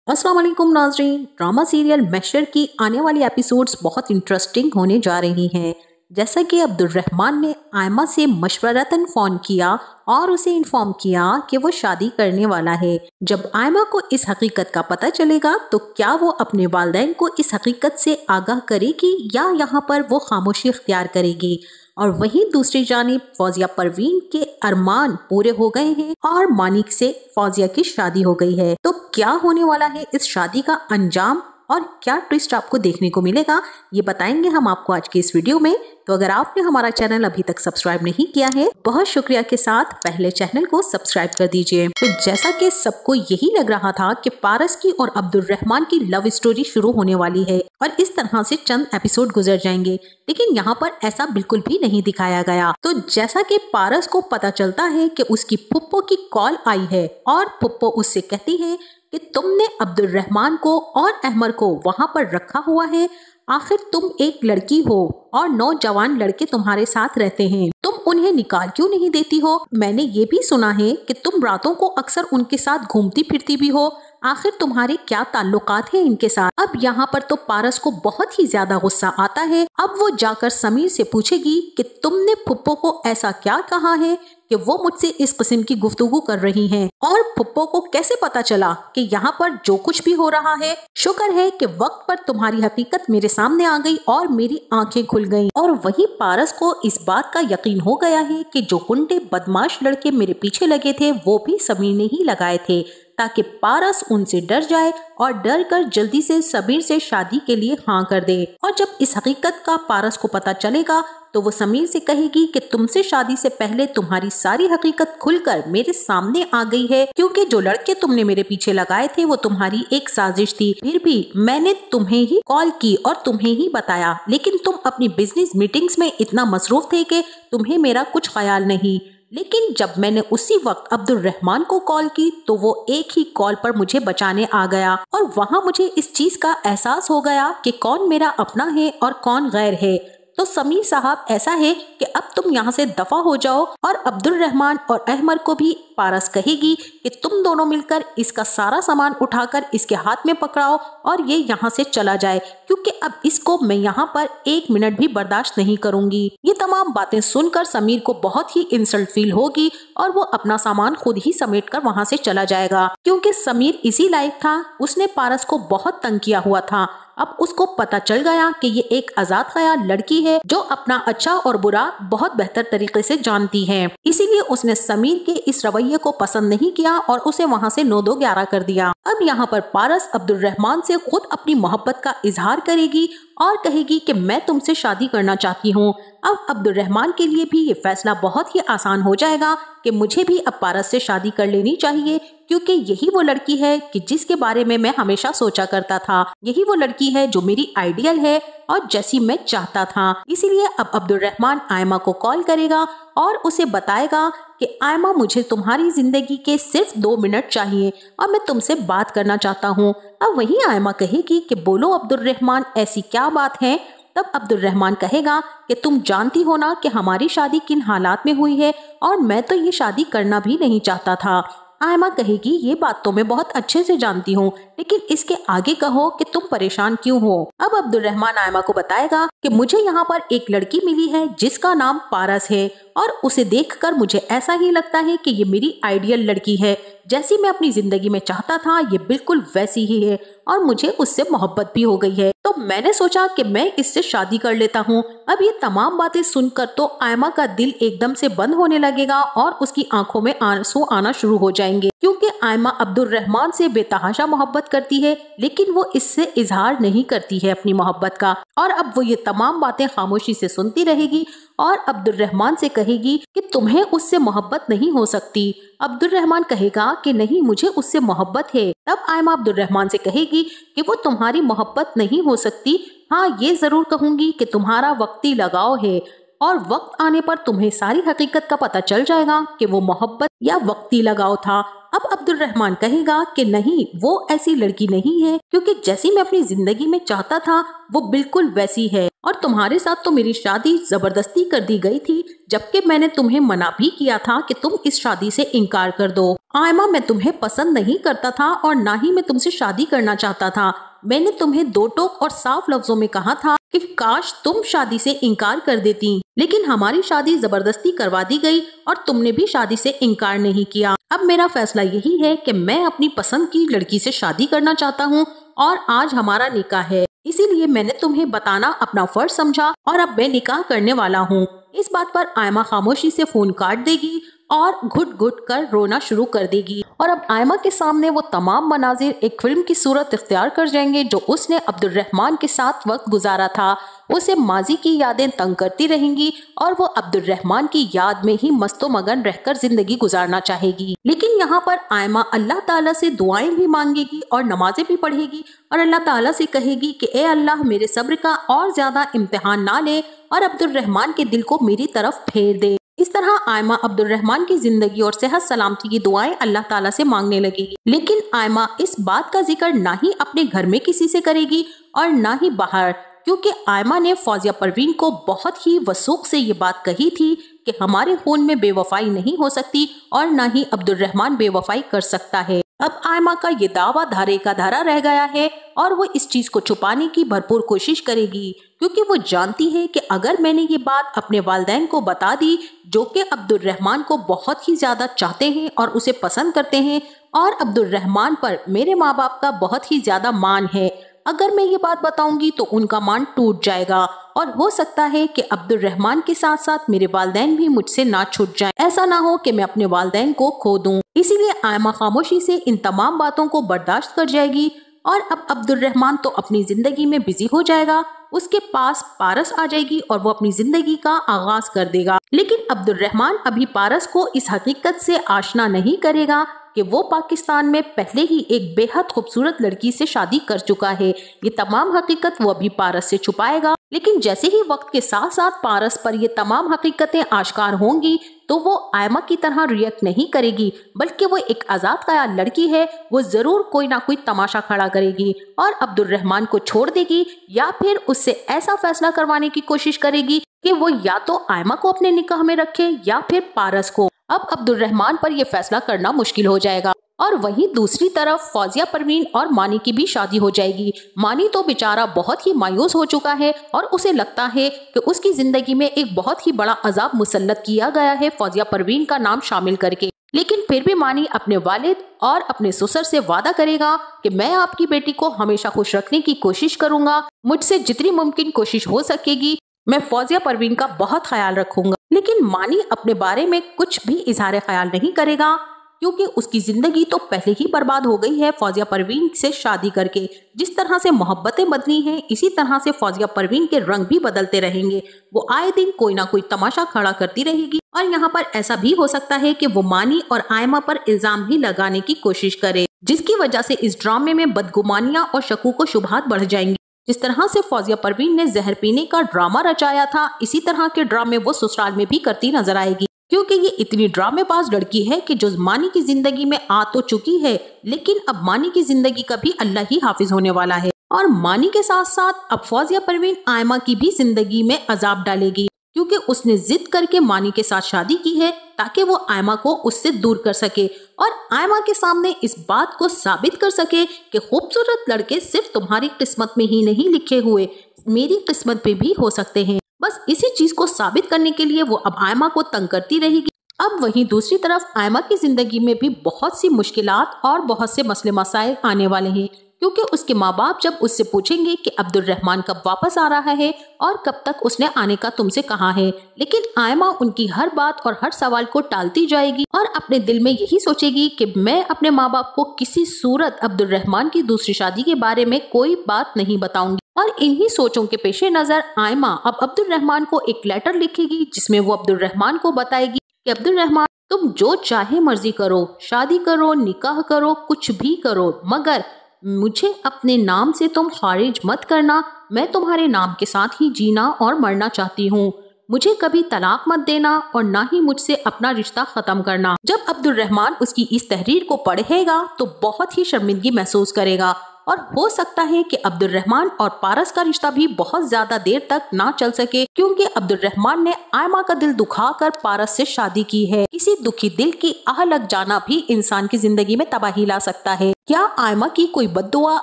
अस्सलाम वालेकुम नाज़रीन। ड्रामा सीरियल महशर की आने वाली एपिसोड्स बहुत इंटरेस्टिंग होने जा रही हैं। जैसा कि अब्दुल रहमान ने आयमा से मशवरतन फ़ोन किया और उसे इन्फॉर्म किया कि वो शादी करने वाला है। जब आयमा को इस हकीकत का पता चलेगा तो क्या वो अपने वालिदैन को इस हकीकत से आगाह करेगी या यहाँ पर वो खामोशी इख्तियार करेगी। और वहीं दूसरी जानिब फौजिया परवीन के अरमान पूरे हो गए हैं और मानिक से फौजिया की शादी हो गई है। तो क्या होने वाला है इस शादी का अंजाम और क्या ट्विस्ट आपको देखने को मिलेगा, ये बताएंगे हम आपको आज की इस वीडियो में। तो अगर आपने हमारा चैनल अभी तक सब्सक्राइब नहीं किया है, बहुत शुक्रिया के साथ पहले चैनल को सब्सक्राइब कर दीजिए। तो जैसा कि सबको यही लग रहा था कि पारस की और अब्दुल रहमान की लव स्टोरी शुरू होने वाली है और इस तरह से चंद एपिसोड गुजर जाएंगे, लेकिन यहाँ पर ऐसा बिल्कुल भी नहीं दिखाया गया। तो जैसा कि पारस को पता चलता है कि उसकी फुप्पो की कॉल आई है और फुप्पो उससे कहती है कि तुमने अब्दुल रहमान को और अहमर को वहां पर रखा हुआ है, आखिर तुम एक लड़की हो और नौजवान लड़के तुम्हारे साथ रहते हैं, तुम उन्हें निकाल क्यों नहीं देती हो? मैंने ये भी सुना है कि तुम रातों को अक्सर उनके साथ घूमती फिरती भी हो, आखिर तुम्हारे क्या ताल्लुकात हैं इनके साथ? अब यहाँ पर तो पारस को बहुत ही ज्यादा गुस्सा आता है। अब वो जाकर समीर से पूछेगी कि तुमने फुप्पो को ऐसा क्या कहा है कि वो मुझसे इस किस्म की गुफ्तगू कर रही हैं, और फुप्पो को कैसे पता चला कि यहाँ पर जो कुछ भी हो रहा है? शुक्र है कि वक्त पर तुम्हारी हकीकत मेरे सामने आ गई और मेरी आंखें खुल गईं। और वहीं पारस को इस बात का यकीन हो गया है कि जो गुंडे बदमाश लड़के मेरे पीछे लगे थे वो भी समीर ने ही लगाए थे, ताकि पारस उनसे डर जाए और डर कर जल्दी से समीर से शादी के लिए हाँ कर दे। और जब इस हकीकत का पारस को पता चलेगा तो वो समीर से कहेगी कि तुमसे शादी से पहले तुम्हारी सारी हकीकत खुलकर मेरे सामने आ गई है, क्योंकि जो लड़के तुमने मेरे पीछे लगाए थे वो तुम्हारी एक साजिश थी। फिर भी मैंने तुम्हें ही कॉल की और तुम्हें ही बताया, लेकिन तुम अपनी बिजनेस मीटिंग्स में इतना मसरूफ थे कि तुम्हें मेरा कुछ ख्याल नहीं। लेकिन जब मैंने उसी वक्त अब्दुल रहमान को कॉल की तो वो एक ही कॉल पर मुझे बचाने आ गया और वहाँ मुझे इस चीज का एहसास हो गया कि कौन मेरा अपना है और कौन गैर है। तो समीर साहब, ऐसा है कि अब तुम यहाँ से दफा हो जाओ। और अब्दुल रहमान और अहमर को भी पारस कहेगी कि तुम दोनों मिलकर इसका सारा सामान उठाकर इसके हाथ में पकड़ाओ और ये यहाँ से चला जाए, क्योंकि अब इसको मैं यहाँ पर एक मिनट भी बर्दाश्त नहीं करूंगी। ये तमाम बातें सुनकर समीर को बहुत ही इंसल्ट फील होगी और वो अपना सामान खुद ही समेट कर वहाँ से चला जाएगा, क्योंकि समीर इसी लायक था, उसने पारस को बहुत तंग किया हुआ था। अब उसको पता चल गया कि ये एक आजाद ख्याल लड़की है जो अपना अच्छा और बुरा बहुत बेहतर तरीके से जानती है। इसीलिए उसने समीर के इस रवैये को पसंद नहीं किया और उसे वहाँ से 9-2-11 कर दिया। अब यहाँ पर पारस अब्दुल रहमान से खुद अपनी मोहब्बत का इजहार करेगी और कहेगी कि मैं तुमसे शादी करना चाहती हूँ। अब अब्दुल रहमान के लिए भी ये फैसला बहुत ही आसान हो जाएगा कि मुझे भी अब पारस से शादी कर लेनी चाहिए, क्योंकि यही वो लड़की है कि जिसके बारे में मैं हमेशा सोचा करता था, यही वो लड़की है जो मेरी आइडियल है और जैसी मैं चाहता था। इसीलिए अब अब्दुल रहमान आयमा को कॉल करेगा और उसे बताएगा कि आयमा, मुझे तुम्हारी जिंदगी के सिर्फ 2 मिनट चाहिए और मैं तुमसे बात करना चाहता हूँ। अब वही आयमा कहेगी कि बोलो अब्दुल रहमान, ऐसी क्या बात है? तब अब्दुल रहमान कहेगा कि तुम जानती हो ना कि हमारी शादी किन हालात में हुई है और मैं तो ये शादी करना भी नहीं चाहता था। आयमा कहेगी, ये बात तो मैं बहुत अच्छे से जानती हूँ, लेकिन इसके आगे कहो कि तुम परेशान क्यों हो। अब अब्दुल रहमान आयमा को बताएगा कि मुझे यहाँ पर एक लड़की मिली है जिसका नाम पारस है और उसे देखकर मुझे ऐसा ही लगता है कि ये मेरी आइडियल लड़की है, जैसी मैं अपनी जिंदगी में चाहता था ये बिल्कुल वैसी ही है और मुझे उससे मोहब्बत भी हो गई है, तो मैंने सोचा कि मैं इससे शादी कर लेता हूँ। अब ये तमाम बातें सुनकर तो आयमा का दिल एकदम से बंद होने लगेगा और उसकी आंखों में आंसू आना शुरू हो जाएंगे, क्योंकि आयमा अब्दुल रहमान से बेतहाशा मोहब्बत करती है, लेकिन वो इससे इजहार नहीं करती है अपनी मोहब्बत का। और अब वो ये तमाम बातें खामोशी से सुनती रहेगी और अब्दुल रहमान से कहेगी कि तुम्हें उससे मोहब्बत नहीं हो सकती। अब्दुल रहमान कहेगा कि नहीं, मुझे उससे मोहब्बत है। तब आयमा अब्दुल रहमान से कहेगी कि वो तुम्हारी मोहब्बत नहीं हो सकती, हाँ ये जरूर कहूंगी कि तुम्हारा वक्ती लगाव है। और वक्त आने पर तुम्हें सारी हकीकत का पता चल जाएगा कि वो मोहब्बत या वक्ती लगाव था। अब अब्दुल रहमान कहेगा कि नहीं, वो ऐसी लड़की नहीं है, क्योंकि जैसी मैं अपनी जिंदगी में चाहता था वो बिल्कुल वैसी है, और तुम्हारे साथ तो मेरी शादी जबरदस्ती कर दी गई थी, जबकि मैंने तुम्हें मना भी किया था कि तुम इस शादी से इनकार कर दो। आयमा, मैं तुम्हें पसंद नहीं करता था और ना ही मैं तुमसे शादी करना चाहता था। मैंने तुम्हें दो टोक और साफ लफ्जों में कहा था कि काश तुम शादी से इनकार कर देती, लेकिन हमारी शादी जबरदस्ती करवा दी गई और तुमने भी शादी से इनकार नहीं किया। अब मेरा फैसला यही है कि मैं अपनी पसंद की लड़की से शादी करना चाहता हूँ और आज हमारा निकाह है, इसीलिए मैंने तुम्हें बताना अपना फर्ज समझा और अब मैं निकाह करने वाला हूँ। इस बात पर आयमा खामोशी से फोन काट देगी और घुट घुट कर रोना शुरू कर देगी, और अब आयमा के सामने वो तमाम मनाजिर एक फिल्म की सूरत इख्तियार कर जाएंगे जो उसने अब्दुल रहमान के साथ वक्त गुजारा था। उसे माजी की यादें तंग करती रहेंगी और वो अब्दुल रहमान की याद में ही मस्तो मगन रहकर जिंदगी गुजारना चाहेगी। लेकिन यहाँ पर आयमा अल्लाह ताला से दुआएं भी मांगेगी और नमाजें भी पढ़ेगी और अल्लाह ताला से कहेगी कि ए अल्लाह, मेरे सब्र का और ज्यादा इम्तिहान ना ले और अब्दुल रहमान के दिल को मेरी तरफ फेर दे। इस तरह आयमा अब्दुल रहमान की जिंदगी और सेहत सलामती की दुआएं अल्लाह ताला से मांगने लगेगी। लेकिन आयमा इस बात का जिक्र ना ही अपने घर में किसी से करेगी और ना ही बाहर, क्योंकि आयमा ने फौजिया परवीन को बहुत ही वसूख से ये बात कही थी कि हमारे खून में बेवफाई नहीं हो सकती और ना ही अब्दुल रहमान बेवफाई कर सकता है। अब आयमा का ये दावा धारे का धारा रह गया है और वो इस चीज को छुपाने की भरपूर कोशिश करेगी, क्योंकि वो जानती है कि अगर मैंने ये बात अपने वालिदैन को बता दी, जो कि अब्दुल रहमान को बहुत ही ज्यादा चाहते हैं और उसे पसंद करते हैं, और अब्दुल रहमान पर मेरे माँ बाप का बहुत ही ज्यादा मान है, अगर मैं ये बात बताऊंगी तो उनका मान टूट जाएगा और हो सकता है कि अब्दुल रहमान के साथ साथ मेरे वालिदैन भी मुझसे ना छूट जाएं। ऐसा ना हो कि मैं अपने वालिदैन को खो दूं। इसीलिए आयमा खामोशी से इन तमाम बातों को बर्दाश्त कर जाएगी और अब अब्दुल रहमान तो अपनी जिंदगी में बिजी हो जाएगा, उसके पास पारस आ जाएगी और वो अपनी जिंदगी का आगाज कर देगा। लेकिन अब्दुल रहमान अभी पारस को इस हकीकत से आशना नहीं करेगा कि वो पाकिस्तान में पहले ही एक बेहद खूबसूरत लड़की से शादी कर चुका है। ये तमाम हकीकत वो अभी पारस से छुपाएगा, लेकिन जैसे ही वक्त के साथ साथ पारस पर ये तमाम हकीकतें आश्कार होंगी तो वो आयमा की तरह रिएक्ट नहीं करेगी, बल्कि वो एक आजाद ख्याल लड़की है, वो जरूर कोई ना कोई तमाशा खड़ा करेगी और अब्दुल रहमान को छोड़ देगी या फिर उससे ऐसा फैसला करवाने की कोशिश करेगी कि वो या तो आयमा को अपने निकाह में रखे या फिर पारस को। अब अब्दुल रहमान पर यह फैसला करना मुश्किल हो जाएगा। और वहीं दूसरी तरफ फौजिया परवीन और मानी की भी शादी हो जाएगी। मानी तो बेचारा बहुत ही मायूस हो चुका है और उसे लगता है कि उसकी जिंदगी में एक बहुत ही बड़ा अजाब मुसल्लत किया गया है फौजिया परवीन का नाम शामिल करके। लेकिन फिर भी मानी अपने वालिद और अपने ससुर से वादा करेगा कि मैं आपकी बेटी को हमेशा खुश रखने की कोशिश करूंगा, मुझसे जितनी मुमकिन कोशिश हो सकेगी मैं फौजिया परवीन का बहुत ख्याल रखूंगा। लेकिन मानी अपने बारे में कुछ भी इजहार ख्याल नहीं करेगा, क्योंकि उसकी जिंदगी तो पहले ही बर्बाद हो गई है फौजिया परवीन से शादी करके। जिस तरह से मोहब्बतें बदली हैं, इसी तरह से फौजिया परवीन के रंग भी बदलते रहेंगे। वो आए दिन कोई ना कोई तमाशा खड़ा करती रहेगी और यहाँ पर ऐसा भी हो सकता है कि वो मानी और आयमा पर इल्जाम भी लगाने की कोशिश करे, जिसकी वजह से इस ड्रामे में बदगुमानियां और शकू को शुबहात बढ़ जाएंगी। जिस तरह से फौजिया परवीन ने जहर पीने का ड्रामा रचाया था, इसी तरह के ड्रामे वो ससुराल में भी करती नजर आएगी, क्योंकि ये इतनी ड्रामेबाज लड़की है कि जो मानी की जिंदगी में आ तो चुकी है, लेकिन अब मानी की जिंदगी का भी अल्लाह ही हाफिज होने वाला है। और मानी के साथ साथ अब फौजिया परवीन आयमा की भी जिंदगी में अजाब डालेगी, क्योंकि उसने जिद करके मानी के साथ शादी की है ताकि वो आयमा को उससे दूर कर सके और आयमा के सामने इस बात को साबित कर सके कि खूबसूरत लड़के सिर्फ तुम्हारी किस्मत में ही नहीं लिखे हुए, मेरी किस्मत में भी हो सकते हैं। बस इसी चीज को साबित करने के लिए वो अब आयमा को तंग करती रहेगी। अब वहीं दूसरी तरफ आयमा की जिंदगी में भी बहुत सी मुश्किलात और बहुत से मसले मसाइल आने वाले हैं, क्योंकि उसके माँ बाप जब उससे पूछेंगे कि अब्दुल रहमान कब वापस आ रहा है और कब तक उसने आने का तुमसे कहा है, लेकिन आयमा उनकी हर बात और हर सवाल को टालती जाएगी और अपने दिल में यही सोचेगी कि मैं अपने माँ बाप को किसी सूरत अब्दुल रहमान की दूसरी शादी के बारे में कोई बात नहीं बताऊंगी। और इन्हीं सोचों के पेशे नजर आयमा अब अब्दुल रहमान को एक लेटर लिखेगी, जिसमें वो अब्दुल रहमान को बताएगी कि अब्दुल रहमान, तुम जो चाहे मर्जी करो, शादी करो, निकाह करो, कुछ भी करो, मगर मुझे अपने नाम से तुम खारिज मत करना। मैं तुम्हारे नाम के साथ ही जीना और मरना चाहती हूँ। मुझे कभी तलाक मत देना और ना ही मुझसे अपना रिश्ता खत्म करना। जब अब्दुर्रहमान उसकी इस तहरीर को पढ़ेगा तो बहुत ही शर्मिंदगी महसूस करेगा और हो सकता है कि अब्दुर्रहमान और पारस का रिश्ता भी बहुत ज्यादा देर तक ना चल सके, क्योंकि अब्दुर्रहमान ने आयमा का दिल दुखाकर पारस से शादी की है। किसी दुखी दिल की आह लग जाना भी इंसान की जिंदगी में तबाही ला सकता है। क्या आयमा की कोई बद्दुआ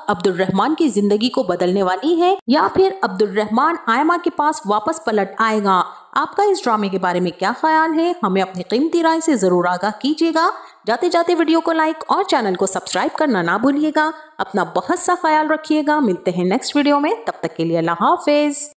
अब्दुर्रहमान की जिंदगी को बदलने वाली है या फिर अब्दुर्रहमान आयमा के पास वापस पलट आएगा? आपका इस ड्रामे के बारे में क्या ख्याल है? हमें अपनी कीमती राय से जरूर आगाह कीजिएगा। जाते जाते वीडियो को लाइक और चैनल को सब्सक्राइब करना ना भूलिएगा। अपना बहुत सा ख्याल रखिएगा। मिलते हैं नेक्स्ट वीडियो में, तब तक के लिए अल्लाह हाफिज।